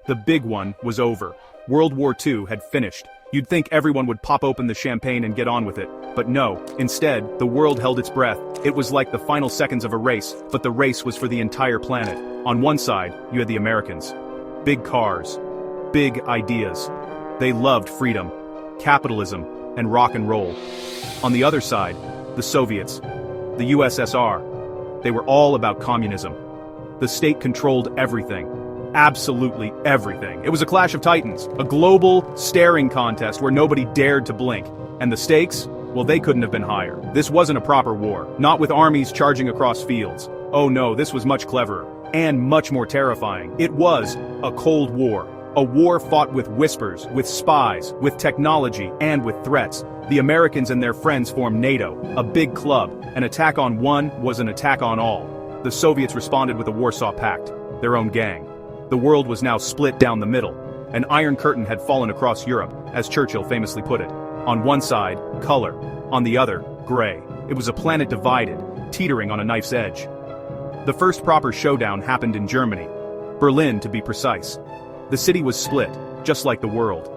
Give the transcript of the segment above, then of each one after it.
The big one was over. World War II had finished. You'd think everyone would pop open the champagne and get on with it. But no, instead, the world held its breath. It was like the final seconds of a race, but the race was for the entire planet. On one side, you had the Americans. Big cars. Big ideas. They loved freedom, capitalism, and rock and roll. On the other side, the Soviets. The USSR. They were all about communism. The state controlled everything. Absolutely everything. It was a clash of titans, a global staring contest where nobody dared to blink. And the stakes? Well, they couldn't have been higher. This wasn't a proper war, not with armies charging across fields. Oh no, this was much cleverer, and much more terrifying. It was a Cold War. A war fought with whispers, with spies, with technology, and with threats. The Americans and their friends formed NATO, a big club. An attack on one was an attack on all. The Soviets responded with the Warsaw Pact, their own gang. The world was now split down the middle. An iron curtain had fallen across Europe, as Churchill famously put it. On one side, color. On the other, gray. It was a planet divided, teetering on a knife's edge. The first proper showdown happened in Germany. Berlin, to be precise. The city was split, just like the world.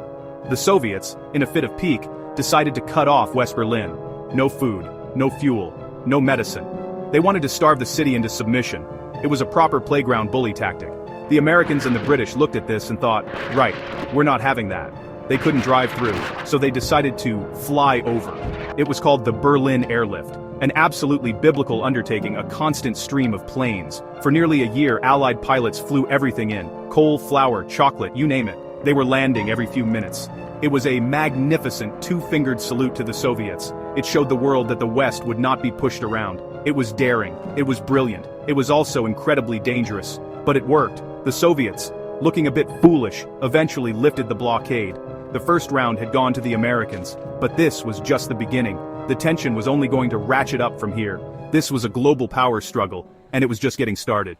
The Soviets, in a fit of pique, decided to cut off West Berlin. No food, no fuel, no medicine. They wanted to starve the city into submission. It was a proper playground bully tactic. The Americans and the British looked at this and thought, right, we're not having that. They couldn't drive through, so they decided to fly over. It was called the Berlin Airlift, an absolutely biblical undertaking, a constant stream of planes. For nearly a year, Allied pilots flew everything in, coal, flour, chocolate, you name it. They were landing every few minutes. It was a magnificent two-fingered salute to the Soviets. It showed the world that the West would not be pushed around. It was daring, it was brilliant, it was also incredibly dangerous. But it worked. The Soviets, looking a bit foolish, eventually lifted the blockade. The first round had gone to the Americans, but this was just the beginning. The tension was only going to ratchet up from here. This was a global power struggle, and it was just getting started.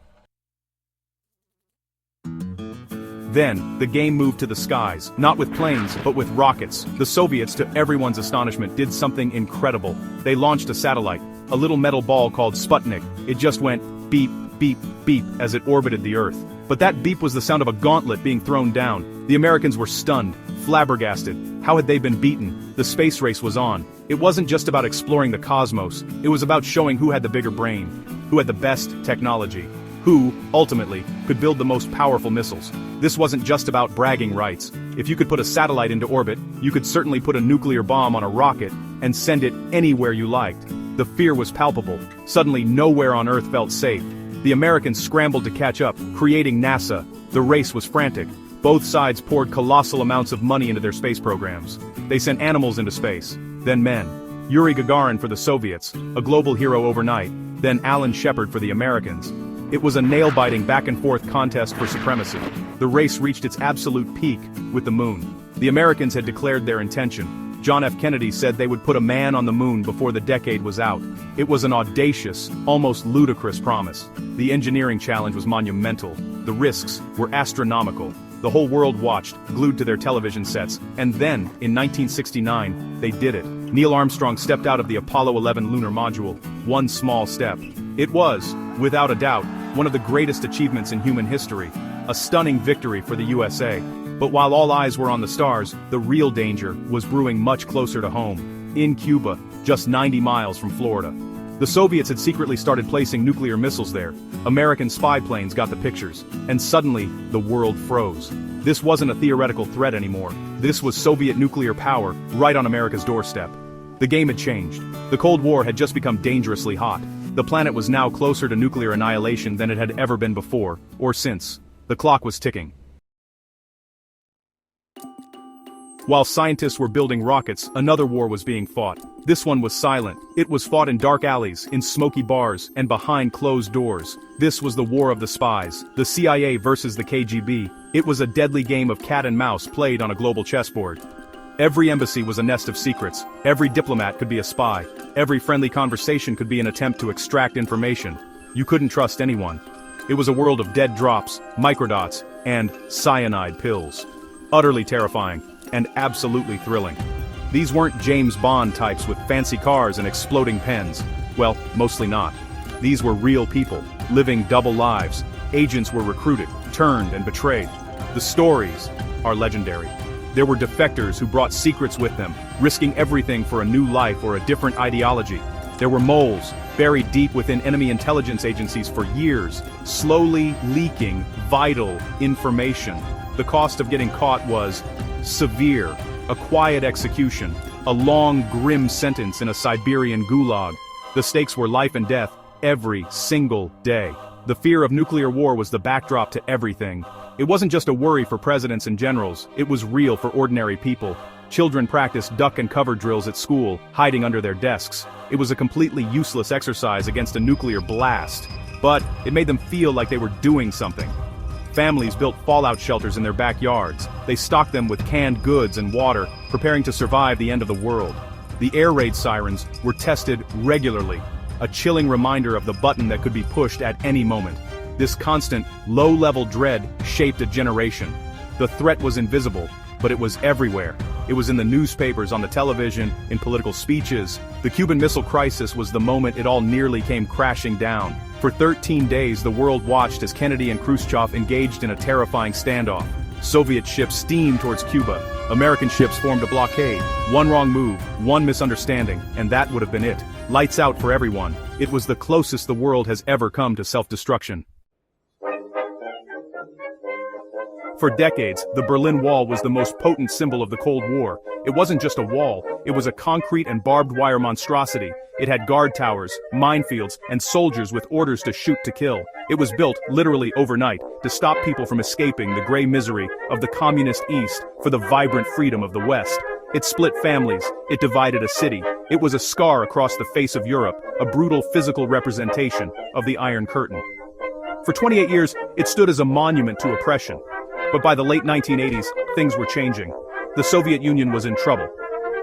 Then, the game moved to the skies, not with planes, but with rockets. The Soviets, to everyone's astonishment, did something incredible. They launched a satellite, a little metal ball called Sputnik. It just went beep, beep, beep as it orbited the Earth. But that beep was the sound of a gauntlet being thrown down. The Americans were stunned, flabbergasted. How had they been beaten? The space race was on. It wasn't just about exploring the cosmos. It was about showing who had the bigger brain, who had the best technology, who, ultimately, could build the most powerful missiles. This wasn't just about bragging rights. If you could put a satellite into orbit, you could certainly put a nuclear bomb on a rocket and send it anywhere you liked. The fear was palpable. Suddenly, nowhere on Earth felt safe. The Americans scrambled to catch up, creating NASA. The race was frantic. Both sides poured colossal amounts of money into their space programs. They sent animals into space, then men. Yuri Gagarin for the Soviets, a global hero overnight, then Alan Shepard for the Americans. It was a nail-biting back-and-forth contest for supremacy. The race reached its absolute peak with the moon. The Americans had declared their intention. John F. Kennedy said they would put a man on the moon before the decade was out. It was an audacious, almost ludicrous promise. The engineering challenge was monumental. The risks were astronomical. The whole world watched, glued to their television sets. And then, in 1969, they did it. Neil Armstrong stepped out of the Apollo 11 lunar module. One small step. It was, without a doubt, one of the greatest achievements in human history. A stunning victory for the USA. But while all eyes were on the stars, the real danger was brewing much closer to home. In Cuba, just 90 miles from Florida. The Soviets had secretly started placing nuclear missiles there. American spy planes got the pictures. And suddenly, the world froze. This wasn't a theoretical threat anymore. This was Soviet nuclear power, right on America's doorstep. The game had changed. The Cold War had just become dangerously hot. The planet was now closer to nuclear annihilation than it had ever been before, or since. The clock was ticking. While scientists were building rockets, another war was being fought. This one was silent. It was fought in dark alleys, in smoky bars, and behind closed doors. This was the war of the spies, the CIA versus the KGB. It was a deadly game of cat and mouse played on a global chessboard. Every embassy was a nest of secrets. Every diplomat could be a spy. Every friendly conversation could be an attempt to extract information. You couldn't trust anyone. It was a world of dead drops, microdots, and cyanide pills. Utterly terrifying. And absolutely thrilling. These weren't James Bond types with fancy cars and exploding pens. Well, mostly not. These were real people, living double lives. Agents were recruited, turned, and betrayed. The stories are legendary. There were defectors who brought secrets with them, risking everything for a new life or a different ideology. There were moles, buried deep within enemy intelligence agencies for years, slowly leaking vital information. The cost of getting caught was severe: a quiet execution, a long, grim sentence in a Siberian gulag. The stakes were life and death every single day. The fear of nuclear war was the backdrop to everything. It wasn't just a worry for presidents and generals, it was real for ordinary people. Children practiced duck and cover drills at school, hiding under their desks. It was a completely useless exercise against a nuclear blast, but it made them feel like they were doing something. Families built fallout shelters in their backyards. They stocked them with canned goods and water, preparing to survive the end of the world. The air raid sirens were tested regularly, a chilling reminder of the button that could be pushed at any moment. This constant, low-level dread shaped a generation. The threat was invisible, but it was everywhere. It was in the newspapers, on the television, in political speeches. The Cuban Missile Crisis was the moment it all nearly came crashing down. For 13 days, the world watched as Kennedy and Khrushchev engaged in a terrifying standoff. Soviet ships steamed towards Cuba. American ships formed a blockade. One wrong move, one misunderstanding, and that would have been it. Lights out for everyone. It was the closest the world has ever come to self-destruction. For decades, the Berlin Wall was the most potent symbol of the Cold War. It wasn't just a wall, it was a concrete and barbed wire monstrosity. It had guard towers, minefields, and soldiers with orders to shoot to kill. It was built, literally overnight, to stop people from escaping the gray misery of the communist East for the vibrant freedom of the West. It split families, it divided a city. It was a scar across the face of Europe, a brutal physical representation of the Iron Curtain. For 28 years, it stood as a monument to oppression. But by the late 1980s, things were changing. The Soviet Union was in trouble.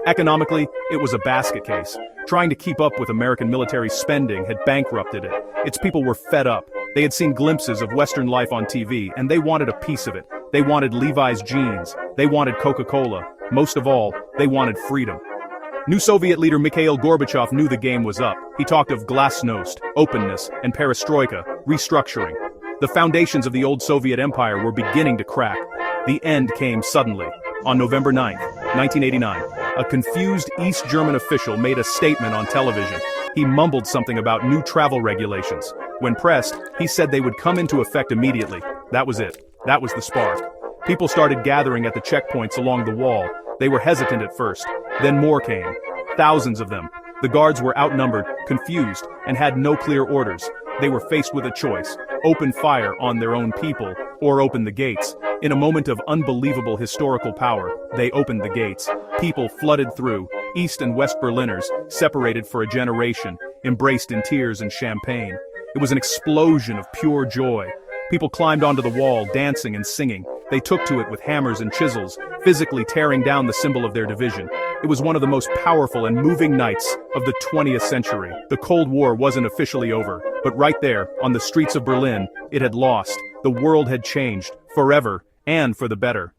Economically, it was a basket case. Trying to keep up with American military spending had bankrupted it. Its people were fed up. They had seen glimpses of Western life on TV, and they wanted a piece of it. They wanted Levi's jeans. They wanted Coca-Cola. Most of all, they wanted freedom. New Soviet leader Mikhail Gorbachev knew the game was up. He talked of glasnost, openness, and perestroika, restructuring. The foundations of the old Soviet Empire were beginning to crack. The end came suddenly. On November 9, 1989, a confused East German official made a statement on television. He mumbled something about new travel regulations. When pressed, he said they would come into effect immediately. That was it. That was the spark. People started gathering at the checkpoints along the wall. They were hesitant at first. Then more came. Thousands of them. The guards were outnumbered, confused, and had no clear orders. They were faced with a choice: open fire on their own people, or open the gates. In a moment of unbelievable historical power, they opened the gates. People flooded through, East and West Berliners, separated for a generation, embraced in tears and champagne. It was an explosion of pure joy. People climbed onto the wall, dancing and singing. They took to it with hammers and chisels, physically tearing down the symbol of their division. It was one of the most powerful and moving nights of the 20th century. The Cold War wasn't officially over, but right there, on the streets of Berlin, it had lost. The world had changed, forever, and for the better.